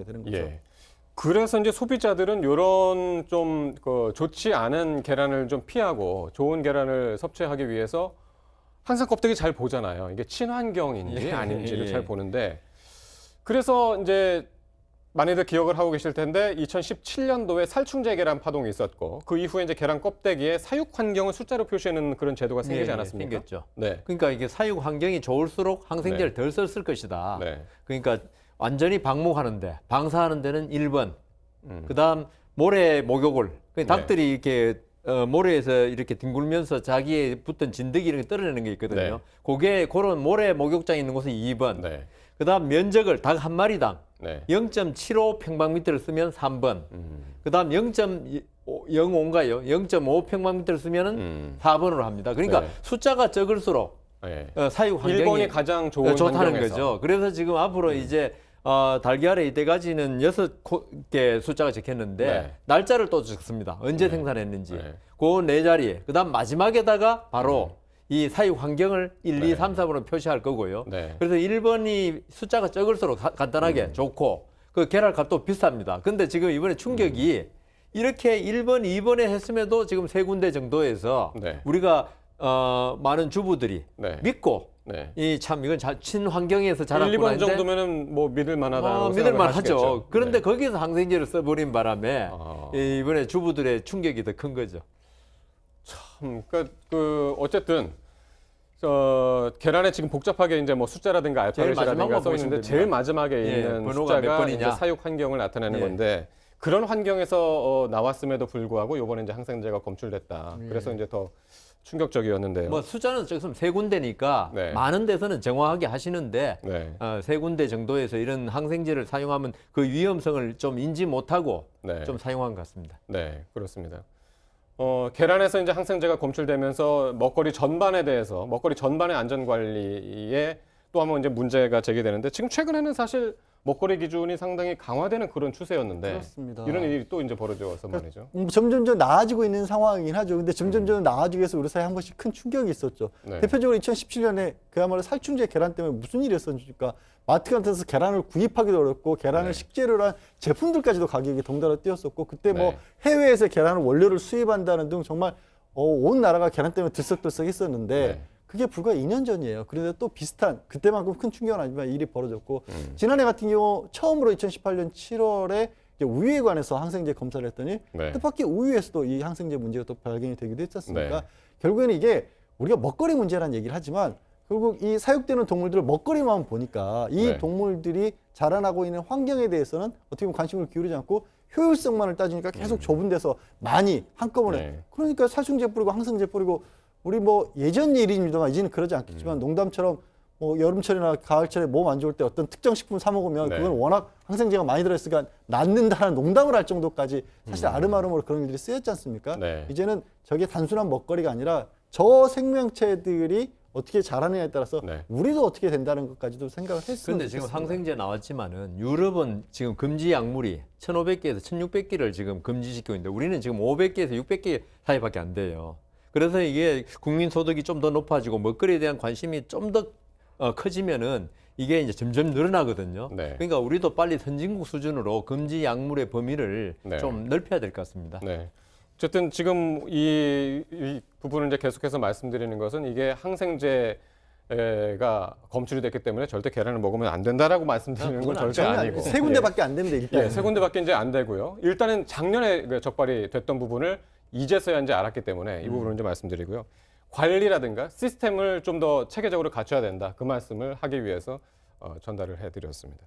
되는 거죠. 예. 그래서 이제 소비자들은 이런 좀 좋지 않은 계란을 좀 피하고 좋은 계란을 섭취하기 위해서 항상 껍데기 잘 보잖아요. 이게 친환경인지 예, 아닌지를 예. 잘 보는데 그래서 이제 많이들 기억을 하고 계실 텐데 2017년도에 살충제 계란 파동이 있었고 그 이후에 이제 계란 껍데기에 사육 환경을 숫자로 표시하는 그런 제도가 생기지 예, 않았습니까? 생겼죠. 네. 그러니까 이게 사육 환경이 좋을수록 항생제를 네. 덜 썼을 것이다. 네. 그러니까 완전히 방목하는데 방사하는 데는 1번. 음. 그다음 모래 목욕을 네. 닭들이 이렇게 모래에서 이렇게 뒹굴면서 자기의 붙은 진드기 이런 게 떨어내는 게 있거든요. 네. 그게 그런 모래 목욕장이 있는 곳은 2번. 네. 그다음 면적을 닭 한 마리당 네. 0.75 평방미터를 쓰면 3번. 그다음 0.05인가요? 0.5 평방미터를 쓰면은 4번으로 합니다. 그러니까 네. 숫자가 적을수록 네. 사육 환경이 일본이 가장 좋은 좋다는 환경에서. 거죠. 그래서 지금 앞으로 이제 달걀에 이때까지는 6개 숫자가 적혔는데 네. 날짜를 또 적습니다. 언제 네. 생산했는지. 네. 그 네 자리에. 그다음 마지막에다가 바로 이 사육 환경을 1, 2, 네. 3, 4번으로 표시할 거고요. 네. 그래서 1번이 숫자가 적을수록 간단하게 좋고 그 계란값도 비쌉니다. 근데 지금 이번에 충격이 이렇게 1번, 2번에 했음에도 지금 세 군데 정도에서 네. 우리가 많은 주부들이 네. 믿고 네. 이 참 이건 친환경에서 1, 자랐구나 2번 했는데 정도면은 뭐 믿을 만하다고 믿을 생각을 만하죠. 하시겠죠. 그런데 네. 거기에서 항생제를 써버린 바람에 아. 이번에 주부들의 충격이 더 큰 거죠. 그러니까 어쨌든 계란에 지금 복잡하게 이제 뭐 숫자라든가 제일 알파벳이라든가 마지막만 써 있는데 보시면 제일 됩니다. 마지막에 예, 있는 번호가 몇 숫자가 번이냐. 이제 사육 환경을 나타내는 예. 건데 그런 환경에서 나왔음에도 불구하고 이번에 이제 항생제가 검출됐다. 그래서 이제 더 충격적이었는데요. 뭐 숫자는 적으면 세 군데니까 네. 많은 데서는 정확하게 하시는데 네. 세 군데 정도에서 이런 항생제를 사용하면 그 위험성을 좀 인지 못하고 네. 좀 사용한 것 같습니다. 네, 그렇습니다. 계란에서 이제 항생제가 검출되면서 먹거리 전반에 대해서 먹거리 전반의 안전 관리에 또 한번 이제 문제가 제기되는데 지금 최근에는 사실 먹거리 기준이 상당히 강화되는 그런 추세였는데 그렇습니다. 이런 일이 또 이제 벌어져서 말이죠. 점점점 나아지고 있는 상황이긴 하죠. 근데 점점점 나아지기 위해서 우리 사회에 한 번씩 큰 충격이 있었죠. 네. 대표적으로 2017년에 그야말로 살충제 계란 때문에 무슨 일이 있었습니까? 마트 같은 데서 계란을 구입하기도 어렵고 계란을 네. 식재료로 한 제품들까지도 가격이 덩달아 뛰었었고 그때 뭐 네. 해외에서 계란을 원료를 수입한다는 등 정말 온 나라가 계란 때문에 들썩들썩 했었는데 네. 그게 불과 2년 전이에요. 그런데 또 비슷한 그때만큼 큰 충격은 아니지만 일이 벌어졌고 지난해 같은 경우 처음으로 2018년 7월에 우유에 관해서 항생제 검사를 했더니 네. 뜻밖의 우유에서도 이 항생제 문제가 또 발견이 되기도 했지 않습니까? 네. 결국에는 이게 우리가 먹거리 문제라는 얘기를 하지만 결국 이 사육되는 동물들을 먹거리만 보니까 이 네. 동물들이 자라나고 있는 환경에 대해서는 어떻게 보면 관심을 기울이지 않고 효율성만을 따지니까 계속 좁은 데서 많이 한꺼번에 네. 그러니까 살충제 뿌리고 항생제 뿌리고 우리 뭐 예전 일입니다만 이제는 그러지 않겠지만 농담처럼 뭐 여름철이나 가을철에 몸 안 좋을 때 어떤 특정 식품 사 먹으면 네. 그건 워낙 항생제가 많이 들어있으니까 낫는다는 농담을 할 정도까지 사실 아름아름으로 그런 일들이 쓰였지 않습니까? 네. 이제는 저게 단순한 먹거리가 아니라 저 생명체들이 어떻게 자라느냐에 따라서 네. 우리도 어떻게 된다는 것까지도 생각을 했으면 그런데 지금 좋겠습니다. 항생제 나왔지만은 유럽은 지금 금지 약물이 1,500개에서 1,600개를 지금 금지시키고 있는데 우리는 지금 500개에서 600개 사이밖에 안 돼요. 그래서 이게 국민 소득이 좀 더 높아지고 먹거리에 대한 관심이 좀 더 커지면은 이게 이제 점점 늘어나거든요. 네. 그러니까 우리도 빨리 선진국 수준으로 금지 약물의 범위를 네. 좀 넓혀야 될 것 같습니다. 네. 어쨌든 지금 이 부분을 이제 계속해서 말씀드리는 것은 이게 항생제가 검출이 됐기 때문에 절대 계란을 먹으면 안 된다라고 말씀드리는 건 절대 전혀 아니고 세 군데밖에 안 됩니다. 일단. 예, 세 군데밖에 이제 안 되고요. 일단은 작년에 그 적발이 됐던 부분을 이제서야 이제 알았기 때문에 이 부분을 이제 말씀드리고요. 관리라든가 시스템을 좀 더 체계적으로 갖춰야 된다. 그 말씀을 하기 위해서 전달을 해드렸습니다.